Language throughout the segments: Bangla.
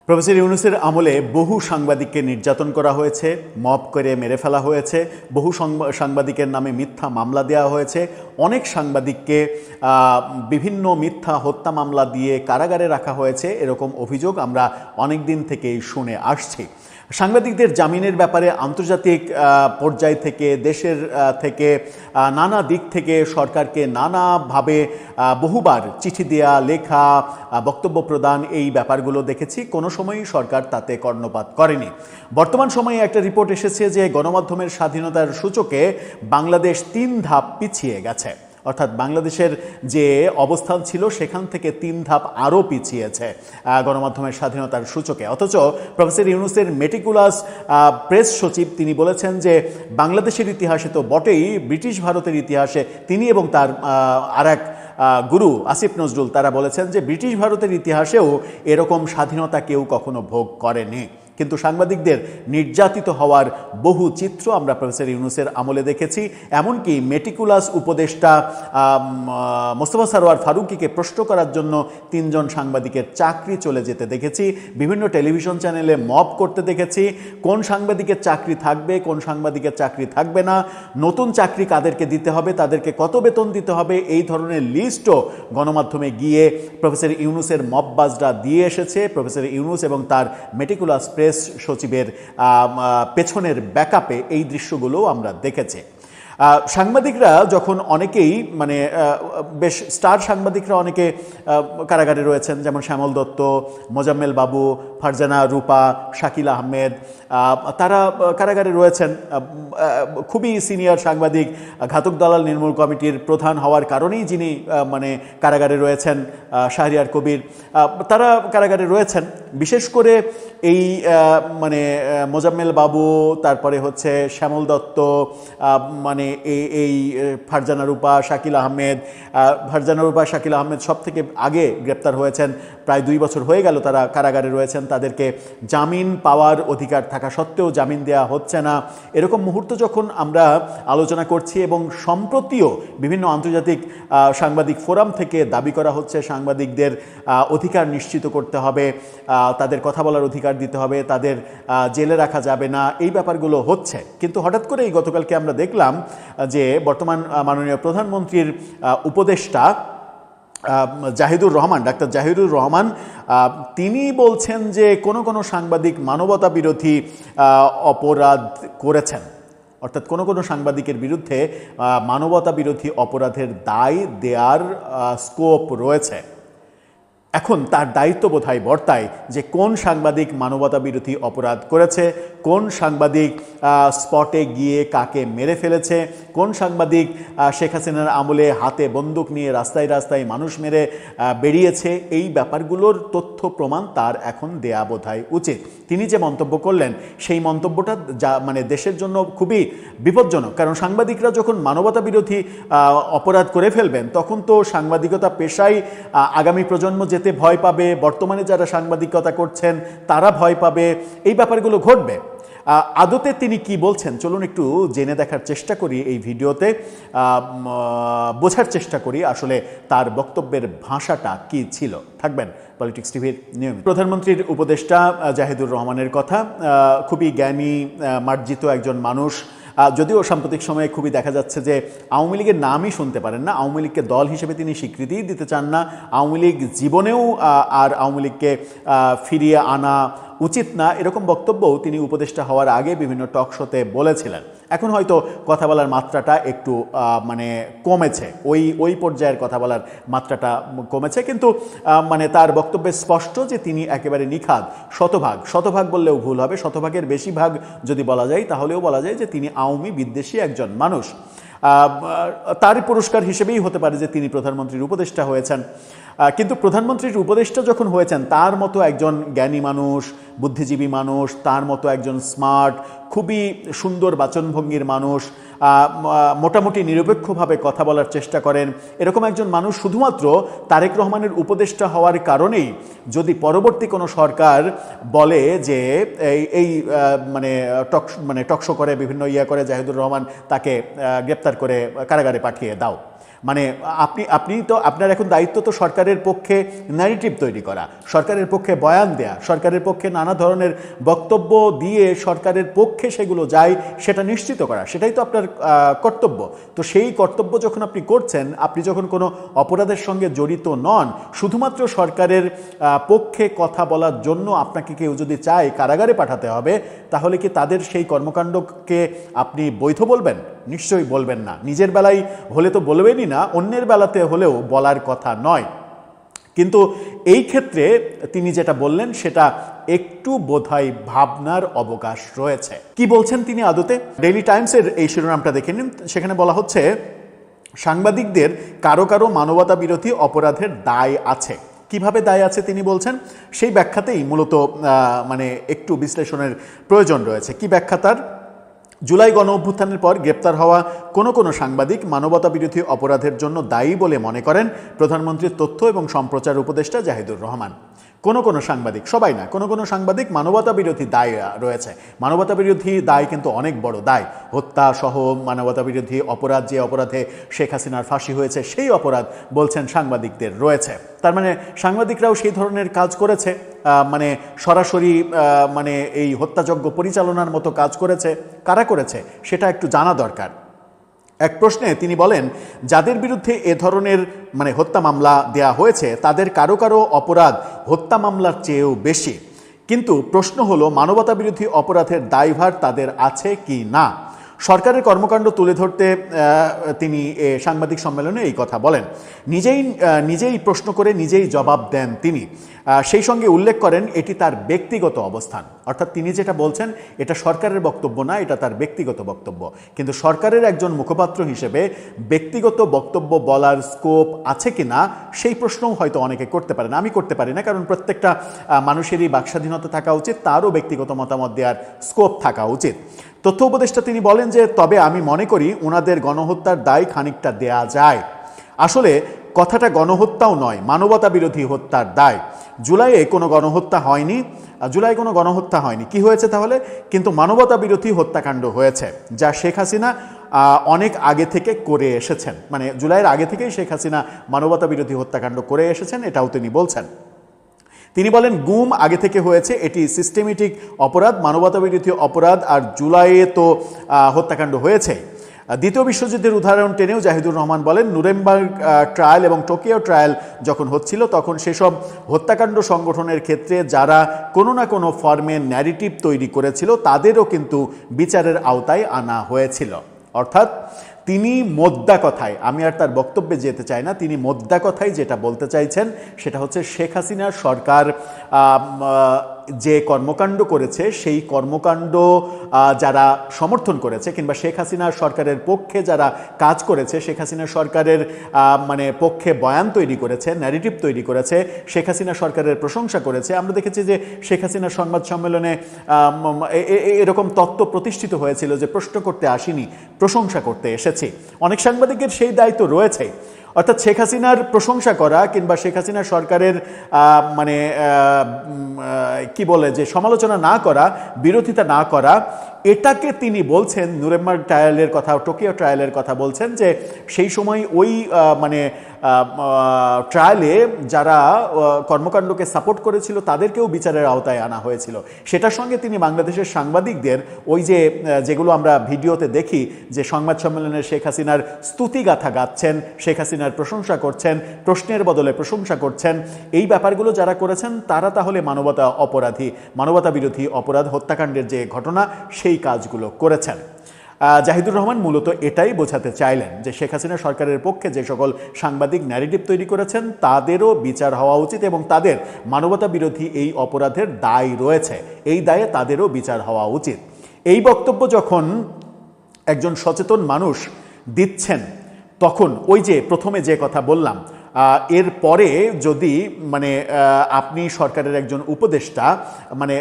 প্রফেসর ইউনূসের আমলে বহু সাংবাদিককে নির্যাতন করা হয়েছে, মব করে মেরে ফেলা হয়েছে, বহু সাংবাদিকের নামে মিথ্যা মামলা দেওয়া হয়েছে, অনেক সাংবাদিককে বিভিন্ন মিথ্যা হত্যা মামলা দিয়ে কারাগারে রাখা হয়েছে। এরকম অভিযোগ আমরা অনেক দিন থেকেই শুনে আসছি। সাংবাদিকদের জামিনের ব্যাপারে আন্তর্জাতিক পর্যায় থেকে, দেশের থেকে, নানা দিক থেকে সরকারকে নানাভাবে বহুবার চিঠি দেয়া, লেখা, বক্তব্য প্রদান, এই ব্যাপারগুলো দেখেছি। কোনো সময়ই সরকার তাতে কর্ণপাত করেনি। বর্তমান সময়ে একটা রিপোর্ট এসেছে যে গণমাধ্যমের স্বাধীনতার সূচকে বাংলাদেশ ৩ ধাপ পিছিয়ে গেছে। অর্থাৎ বাংলাদেশের যে অবস্থান ছিল সেখান থেকে ৩ ধাপ আরও পিছিয়েছে গণমাধ্যমের স্বাধীনতার সূচকে। অথচ প্রফেসর ইউনূসের মেটিকুলাস প্রেস সচিব তিনি বলেছেন যে বাংলাদেশের ইতিহাসে তো বটেই, ব্রিটিশ ভারতের ইতিহাসে তিনি এবং তার আরেক গুরু আসিফ নজরুল তারা বলেছেন যে ব্রিটিশ ভারতের ইতিহাসেও এরকম স্বাধীনতা কেউ কখনো ভোগ করেনি। কিন্তু সাংবাদিকদের নির্যাতিত হওয়ার বহু চিত্র আমরা প্রফেসর ইউনূসের আমলে দেখেছি। এমনকি মেটিকুলাস উপদেষ্টা মোস্তফা সরওয়ার ফারুকীকে প্রশ্ন করার জন্য ৩ জন সাংবাদিকের চাকরি চলে যেতে দেখেছি। বিভিন্ন টেলিভিশন চ্যানেলে মব করতে দেখেছি। কোন সাংবাদিকের চাকরি থাকবে, কোন সাংবাদিকের চাকরি থাকবে না, নতুন চাকরি কাদেরকে দিতে হবে, তাদেরকে কত বেতন দিতে হবে, এই ধরনের লিস্টও গণমাধ্যমে গিয়ে প্রফেসর ইউনূসের মববাজরা দিয়ে এসেছে। প্রফেসর ইউনূস এবং তার মেটিকুলাস প্রেস সচিবের পেছনের ব্যাকআপে এই দৃশ্যগুলো আমরা দেখেছি। সাংবাদিকরা যখন অনেকেই বেশ স্টার সাংবাদিকরা অনেকে কারাগারে রয়েছেন, যেমন শ্যামল দত্ত, মোজাম্মেল বাবু, ফারজানা রূপা, শাকিল আহমেদ, তারা কারাগারে রয়েছেন। খুবই সিনিয়র সাংবাদিক, ঘাতক দালাল নির্মূল কমিটির প্রধান হওয়ার কারণেই যিনি কারাগারে রয়েছেন, শাহরিয়ার কবির, তারা কারাগারে রয়েছেন। বিশেষ করে এই মোজাম্মেল বাবু, তারপরে হচ্ছে শ্যামল দত্ত, এই ফারজানা রূপা, শাকিল আহমেদ। ফারজানা রূপা, শাকিল আহমেদ সব থেকে আগে গ্রেপ্তার হয়েছেন, প্রায় 2 বছর হয়ে গেল তারা কারাগারে রয়েছেন। তাদেরকে জামিন পাওয়ার অধিকার থাকা সত্ত্বেও জামিন দেওয়া হচ্ছে না। এরকম মুহূর্ত যখন আমরা আলোচনা করছি এবং সম্প্রতিও বিভিন্ন আন্তর্জাতিক সাংবাদিক ফোরাম থেকে দাবি করা হচ্ছে সাংবাদিকদের অধিকার নিশ্চিত করতে হবে, তাদের কথা বলার অধিকার দিতে হবে, তাদের জেলে রাখা যাবে না, এই ব্যাপারগুলো হচ্ছে। কিন্তু হঠাৎ করেই গতকালকে আমরা দেখলাম যে বর্তমান মাননীয় প্রধানমন্ত্রীর উপদেষ্টা জাহিদুর রহমান, ডাক্তার জাহিদুর রহমান, তিনি বলছেন যে কোনো সাংবাদিক মানবতা বিরোধী অপরাধ করেছেন। অর্থাৎ কোনো সাংবাদিকের বিরুদ্ধে মানবতা বিরোধী অপরাধের দায় দেয়ার স্কোপ রয়েছে। এখন তার দায়িত্ব বোধহয় বর্তায় যে কোন সাংবাদিক মানবতা বিরোধী অপরাধ করেছে, কোন সাংবাদিক স্পটে গিয়ে কাকে মেরে ফেলেছে, কোন সাংবাদিক শেখ হাসিনার আমলে হাতে বন্দুক নিয়ে রাস্তায় রাস্তায় মানুষ মেরে বেরিয়েছে। এই ব্যাপারগুলোর তথ্য প্রমাণ তার এখন দেয়া বোধহয় উচিত। তিনি যে মন্তব্য করলেন সেই মন্তব্যটা দেশের জন্য খুবই বিপজ্জনক। কারণ সাংবাদিকরা যখন মানবতা বিরোধী অপরাধ করে ফেলবেন তখন তো সাংবাদিকতা পেশায় আগামী প্রজন্ম যেতে ভয় পাবে, বর্তমানে যারা সাংবাদিকতা করছেন তারা ভয় পাবে, এই ব্যাপারগুলো ঘটবে। আদতে তিনি কি বলছেন চলুন একটু জেনে দেখার চেষ্টা করি, এই ভিডিওতে বোঝার চেষ্টা করি আসলে তার বক্তব্যের ভাষাটা কি ছিল। থাকবেন পলিটিক্স টিভির নিয়মিত। প্রধানমন্ত্রীর উপদেষ্টা জাহিদুর রহমানের কথা, খুবই জ্ঞানী মার্জিত একজন মানুষ। যদিও সাম্প্রতিক সময়ে খুবই দেখা যাচ্ছে যে আওয়ামী লীগের নামই শুনতে পারেন না, আওয়ামী লীগকে দল হিসেবে তিনি স্বীকৃতিই দিতে চান না। আওয়ামী লীগ জীবনেও আর আওয়ামী লীগকে ফিরিয়ে আনা উচিত না, এরকম বক্তব্যও তিনি উপদেষ্টা হওয়ার আগে বিভিন্ন টক শোতে বলেছিলেন। এখন হয়তো কথা বলার মাত্রাটা একটু কমেছে, ওই পর্যায়ের কথা বলার মাত্রাটা কমেছে, কিন্তু তার বক্তব্যে স্পষ্ট যে তিনি একেবারে নিখাদ, শতভাগ বললেও ভুল হবে, শতভাগের বেশি ভাগ যদি বলা যায় তাহলেও বলা যায় যে তিনি আওয়ামী বিদ্বেষী একজন মানুষ। তারই পুরস্কার হিসেবেই হতে পারে যে তিনি প্রধানমন্ত্রীর উপদেষ্টা হয়েছেন। কিন্তু প্রধানমন্ত্রীর উপদেষ্টা যখন হয়েছেন তার মতো একজন জ্ঞানী মানুষ, বুদ্ধিজীবী মানুষ, তার মতো একজন স্মার্ট, খুবই সুন্দর বাচনভঙ্গির মানুষ, মোটামুটি নিরপেক্ষভাবে কথা বলার চেষ্টা করেন, এরকম একজন মানুষ শুধুমাত্র তারেক রহমানের উপদেষ্টা হওয়ার কারণেই যদি পরবর্তী কোনো সরকার বলে যে এই মানে টকশো করে বিভিন্ন করে জাহিদুর রহমান তাকে গ্রেপ্তার করে কারাগারে পাঠিয়ে দাও, মানে আপনি তো আপনার এখন দায়িত্ব তো সরকারের পক্ষে ন্যারেটিভ তৈরি করা, সরকারের পক্ষে বয়ান দেয়া, সরকারের পক্ষে নানা ধরনের বক্তব্য দিয়ে সরকারের পক্ষে সেগুলো যায় সেটা নিশ্চিত করা, সেটাই তো আপনার কর্তব্য। তো সেই কর্তব্য যখন আপনি করছেন, আপনি যখন কোনো অপরাধের সঙ্গে জড়িত নন, শুধুমাত্র সরকারের পক্ষে কথা বলার জন্য আপনাকে কেউ যদি চায় কারাগারে পাঠাতে হবে, তাহলে কি তাদের সেই কর্মকাণ্ডকে আপনি বৈধ বলবেন? নিশ্চয়ই বলবেন না। নিজের বেলায় হলে তো বলবেনই না, অন্যের বেলাতে হলেও বলার কথা নয়। কিন্তু এই ক্ষেত্রে তিনি যেটা বললেন সেটা একটু বোধহয় ভাবনার অবকাশ রয়েছে। কি বলছেন তিনি আদতে? ডেইলি টাইমসের এই শিরোনামটা দেখে নিন, সেখানে বলা হচ্ছে সাংবাদিকদের কারো কারো মানবতা বিরোধী অপরাধের দায় আছে। কিভাবে দায় আছে তিনি বলছেন, সেই ব্যাখ্যাতেই মূলত মানে একটু বিশ্লেষণের প্রয়োজন রয়েছে। কি ব্যাখ্যা তার? জুলাই গণ অভ্যুত্থানের পর গ্রেপ্তার হওয়া কোনো সাংবাদিক মানবতা বিরোধী অপরাধের জন্য দায়ী বলে মনে করেন প্রধানমন্ত্রীর তথ্য এবং সম্প্রচার উপদেষ্টা জাহিদুর রহমান। কোনো সাংবাদিক, সবাই না, কোনো সাংবাদিক মানবতা বিরোধী দায় রয়েছে। মানবতা বিরোধী দায় কিন্তু অনেক বড় দায়, হত্যা সহ মানবতা বিরোধী অপরাধ, যে অপরাধে শেখ হাসিনার ফাঁসি হয়েছে সেই অপরাধ বলছেন সাংবাদিকদের রয়েছে। তার মানে সাংবাদিকরাও সেই ধরনের কাজ করেছে, মানে সরাসরি মানে এই হত্যাযজ্ঞ পরিচালনার মতো কাজ করেছে। কারা করেছে সেটা একটু জানা দরকার। এক প্রশ্নে তিনি বলেন, যাদের বিরুদ্ধে এ ধরনের মানে হত্যা মামলা দেয়া হয়েছে তাদের কারো কারো অপরাধ হত্যা মামলার চেয়েও বেশি, কিন্তু প্রশ্ন হলো মানবতা বিরোধী অপরাধের দায়ভার তাদের আছে কি না। সরকারের কর্মকাণ্ড তুলে ধরতে তিনি সাংবাদিক সম্মেলনে এই কথা বলেন। নিজেই প্রশ্ন করে নিজেই জবাব দেন তিনি। সেই সঙ্গে উল্লেখ করেন এটি তার ব্যক্তিগত অবস্থান, অর্থাৎ তিনি যেটা বলছেন এটা সরকারের বক্তব্য না, এটা তার ব্যক্তিগত বক্তব্য। কিন্তু সরকারের একজন মুখপাত্র হিসেবে ব্যক্তিগত বক্তব্য বলার স্কোপ আছে কি না সেই প্রশ্নও হয়তো অনেকে করতে পারে না, আমি করতে পারি না, কারণ প্রত্যেকটা মানুষেরই বাকস্বাধীনতা থাকা উচিত, তারও ব্যক্তিগত মতামত দেওয়ার স্কোপ থাকা উচিত। তথ্য উপদেষ্টা তিনি বলেন যে, তবে আমি মনে করি ওনাদের গণহত্যার দায় খানিকটা দেয়া যায়। আসলে কথাটা গণহত্যাও নয়, মানবতা বিরোধী হত্যার দায়। জুলাইয়ে কোনো গণহত্যা হয়নি, জুলাই কোনো গণহত্যা হয়নি, কি হয়েছে তাহলে? কিন্তু মানবতা বিরোধী হত্যাকাণ্ড হয়েছে, যা শেখ হাসিনা অনেক আগে থেকে করে এসেছেন, মানে জুলাইয়ের আগে থেকেই শেখ হাসিনা মানবতা বিরোধী হত্যাকাণ্ড করে এসেছেন, এটাও তিনি বলছেন। তিনি বলেন গুম আগে থেকে হয়েছে, এটি সিস্টেমেটিক অপরাধ, মানবতা বিরোধী অপরাধ, আর জুলাইয়ে তো হত্যাকাণ্ড হয়েছে। দ্বিতীয় বিশ্বযুদ্ধের উদাহরণ টেনেও জাহিদুর রহমান বলেন, নুরেমবার্গ ট্রায়াল এবং টোকিও ট্রায়াল যখন হচ্ছিল তখন সেসব হত্যাকাণ্ড সংগঠনের ক্ষেত্রে যারা কোনো না কোনো ফর্মে ন্যারেটিভ তৈরি করেছিল তাদেরও কিন্তু বিচারের আওতায় আনা হয়েছিল। অর্থাৎ তিনি মোদ্দা কথায়, আমি আর তার বক্তব্যে যেতে চাই না, তিনি মোদ্দা কথায় যেটা বলতে চাইছেন সেটা হচ্ছে শেখ হাসিনার সরকার যে কর্মকাণ্ড করেছে সেই কর্মকাণ্ড যারা সমর্থন করেছে কিংবা শেখ হাসিনার সরকারের পক্ষে যারা কাজ করেছে, শেখ হাসিনা সরকারের মানে পক্ষে বয়ান তৈরি করেছে, ন্যারেটিভ তৈরি করেছে, শেখ হাসিনা সরকারের প্রশংসা করেছে। আমরা দেখেছি যে শেখ হাসিনার সংবাদ সম্মেলনে এরকম তত্ত্ব প্রতিষ্ঠিত হয়েছিল যে প্রশ্ন করতে আসিনি, প্রশংসা করতে এসেছি। অনেক সাংবাদিকের সেই দায়িত্ব রয়েছে, অর্থাৎ শেখ হাসিনার প্রশংসা করা কিংবা শেখ হাসিনা সরকারের মানে কি বলে যে সমালোচনা না করা, বিরোধিতা না করা, এটাকে তিনি বলছেন নুরেমবার্গ ট্রায়ালের কথা, টোকিও ট্রায়ালের কথা বলছেন যে সেই সময় ওই মানে ট্রায়ালে যারা কর্মকাণ্ডকে সাপোর্ট করেছিল তাদেরকেও বিচারের আওতায় আনা হয়েছিল। সেটার সঙ্গে তিনি বাংলাদেশের সাংবাদিকদের ওই যে যেগুলো আমরা ভিডিওতে দেখি যে সংবাদ সম্মেলনে শেখ হাসিনার স্তুতিগাথা গাচ্ছেন, শেখ হাসিনার প্রশংসা করছেন, প্রশ্নের বদলে প্রশংসা করছেন, এই ব্যাপারগুলো যারা করেছেন তারা তাহলে মানবতা বিরোধী অপরাধ, হত্যাকাণ্ডের যে ঘটনা সেই কাজগুলো করেছেন। জাহিদুর রহমান মূলত এটাই বোঝাতে চাইলেন যে শেখ হাসিনা সরকারের পক্ষে যে সকল সাংবাদিক ন্যারেটিভ তৈরি করেছেন তাদেরও বিচার হওয়া উচিত এবং তাদের মানবতা বিরোধী এই অপরাধের দায় রয়েছে, এই দায়ে তাদেরও বিচার হওয়া উচিত। এই বক্তব্য যখন একজন সচেতন মানুষ দিচ্ছেন তখন ওই যে প্রথমে যে কথা বললাম, এরপরে যদি মানে আপনি সরকারের একজন উপদেষ্টা, মানে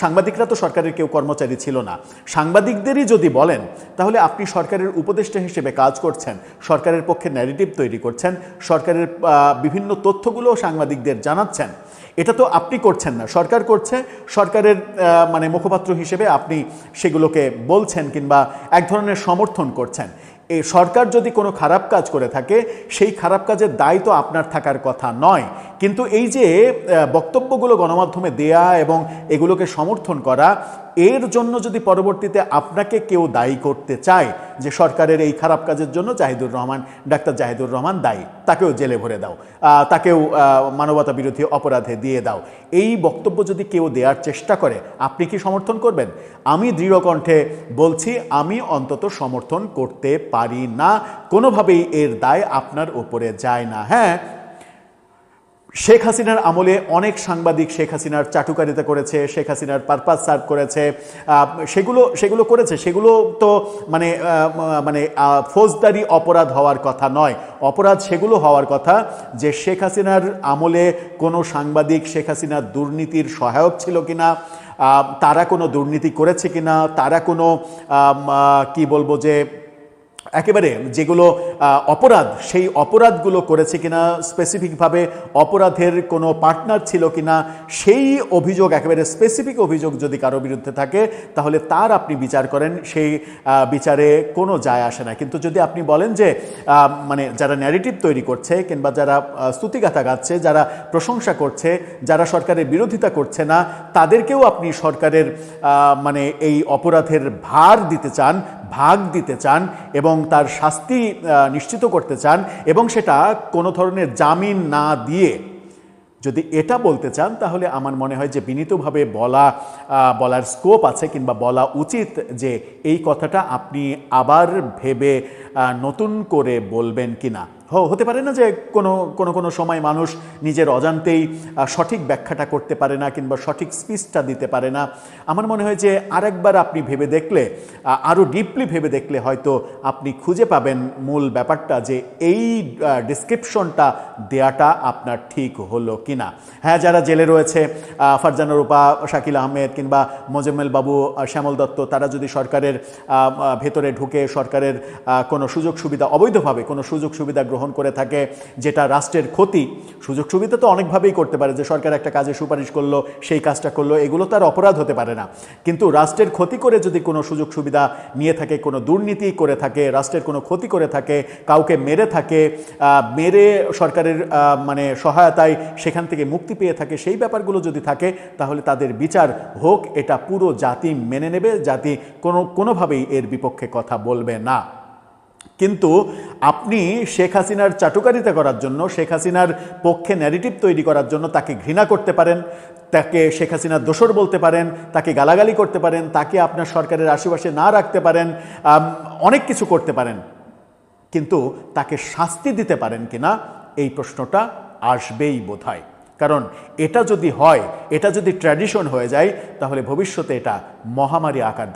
সাংবাদিকরা তো সরকারের কেউ কর্মচারী ছিল না, সাংবাদিকদেরই যদি বলেন, তাহলে আপনি সরকারের উপদেষ্টা হিসেবে কাজ করছেন, সরকারের পক্ষে ন্যারেটিভ তৈরি করছেন, সরকারের বিভিন্ন তথ্যগুলো সাংবাদিকদের জানাচ্ছেন। এটা তো আপনি করছেন না, সরকার করছে। সরকারের মানে মুখপাত্র হিসেবে আপনি সেগুলোকে বলছেন কিংবা এক ধরনের সমর্থন করছেন। এই সরকার যদি কোনো খারাপ কাজ করে থাকে, সেই খারাপ কাজের দায় তো আপনার থাকার কথা নয়। কিন্তু এই যে বক্তব্যগুলো গণমাধ্যমে দেয়া এবং এগুলোকে সমর্থন করা, এর জন্য যদি পরবর্তীতে আপনাকে কেউ দায়ী করতে চায় যে সরকারের এই খারাপ কাজের জন্য ডাক্তার জাহিদুর রহমান দায়ী, তাকেও জেলে ভরে দাও, তাকেও মানবতা বিরোধী অপরাধে দিয়ে দাও, এই বক্তব্য যদি কেউ দেওয়ার চেষ্টা করে, আপনি কি সমর্থন করবেন? আমি দৃঢ় কণ্ঠে বলছি, আমি অন্তত সমর্থন করতে পারি না। কোনোভাবেই এর দায় আপনার উপরে যায় না। হ্যাঁ, শেখ হাসিনার আমলে অনেক সাংবাদিক শেখ হাসিনার চাটুকারিতা করেছে, শেখ হাসিনার পারপাস সার্ভ করেছে, সেগুলো করেছে। সেগুলো তো মানে মানে ফৌজদারি অপরাধ হওয়ার কথা নয়। অপরাধ সেগুলো হওয়ার কথা যে শেখ হাসিনার আমলে কোনো সাংবাদিক শেখ হাসিনার দুর্নীতির সহায়ক ছিল কিনা, তারা কোনো দুর্নীতি করেছে কিনা, তারা কোনো কি বলবো যে একেবারে যেগুলো অপরাধ, সেই অপরাধগুলো করেছে কিনা, স্পেসিফিকভাবে অপরাধের কোনো পার্টনার ছিল কিনা, সেই অভিযোগ, একেবারে স্পেসিফিক অভিযোগ যদি কারো বিরুদ্ধে থাকে, তাহলে তার আপনি বিচার করেন, সেই বিচারে কোনো যায় আসে না। কিন্তু যদি আপনি বলেন যে মানে যারা ন্যারেটিভ তৈরি করছে কিংবা যারা স্তুতিগাথা গাচ্ছে, যারা প্রশংসা করছে, যারা সরকারের বিরোধিতা করছে না, তাদেরকেও আপনি সরকারের মানে এই অপরাধের ভার দিতে চান, ভাগ দিতে চান এবং তার শাস্তি নিশ্চিত করতে চান, এবং সেটা কোনো ধরনের জামিন না দিয়ে যদি এটা বলতে চান, তাহলে আমার মনে হয় যে বিনীতভাবে বলার স্কোপ আছে কিংবা বলা উচিত যে এই কথাটা আপনি আবার ভেবে নতুন করে বলবেন কিনা। হতে পারে না যে কোনো সময় মানুষ নিজের অজান্তেই সঠিক ব্যাখ্যাটা করতে পারে না কিংবা সঠিক স্পিচটা দিতে পারে না। আমার মনে হয় যে আরেকবার আপনি ভেবে দেখলে, আরও ডিপলি ভেবে দেখলে হয়তো আপনি খুঁজে পাবেন মূল ব্যাপারটা, যে এই ডিসক্রিপশনটা দেয়াটা আপনার ঠিক হলো কিনা। হ্যাঁ, যারা জেলে রয়েছে, ফারজানা রূপা, শাকিল আহমেদ কিংবা মোজাম্মেল বাবু, শ্যামল দত্ত, তারা যদি সরকারের ভেতরে ঢুকে সরকারের কোনো সুযোগ সুবিধা, অবৈধভাবে কোনো সুযোগ সুবিধা গ্রহণ করে থাকে যেটা রাষ্ট্রের ক্ষতি, সুযোগ সুবিধা তো অনেকভাবেই করতে পারে, যে সরকার একটা কাজে সুপারিশ করলো, সেই কাজটা করলো, এগুলো তার অপরাধ হতে পারে না। কিন্তু রাষ্ট্রের ক্ষতি করে যদি কোনো সুযোগ সুবিধা নিয়ে থাকে, কোনো দুর্নীতি করে থাকে, রাষ্ট্রের কোনো ক্ষতি করে থাকে, কাউকে মেরে থাকে, মেরে সরকারের মানে সহায়তায় সেখান থেকে মুক্তি পেয়ে থাকে, সেই ব্যাপারগুলো যদি থাকে, তাহলে তাদের বিচার হোক, এটা পুরো জাতি মেনে নেবে, জাতি কোনোভাবেই এর বিপক্ষে কথা বলবে না। কিন্তু আপনি শেখ হাসিনার চাটুকারিতা করার জন্য, শেখ হাসিনার পক্ষে ন্যারেটিভ তৈরি করার জন্য তাকে ঘৃণা করতে পারেন, তাকে শেখ হাসিনার দোসর বলতে পারেন, তাকে গালাগালি করতে পারেন, তাকে আপনার সরকারের আশেপাশে না রাখতে পারেন, অনেক কিছু করতে পারেন, কিন্তু তাকে শাস্তি দিতে পারেন কিনা, এই প্রশ্নটা আসবেই বোধহয়। কারণ এটা যদি হয়, এটা যদি ট্র্যাডিশন হয়ে যায়, তাহলে ভবিষ্যতে এটা মহামারী আকার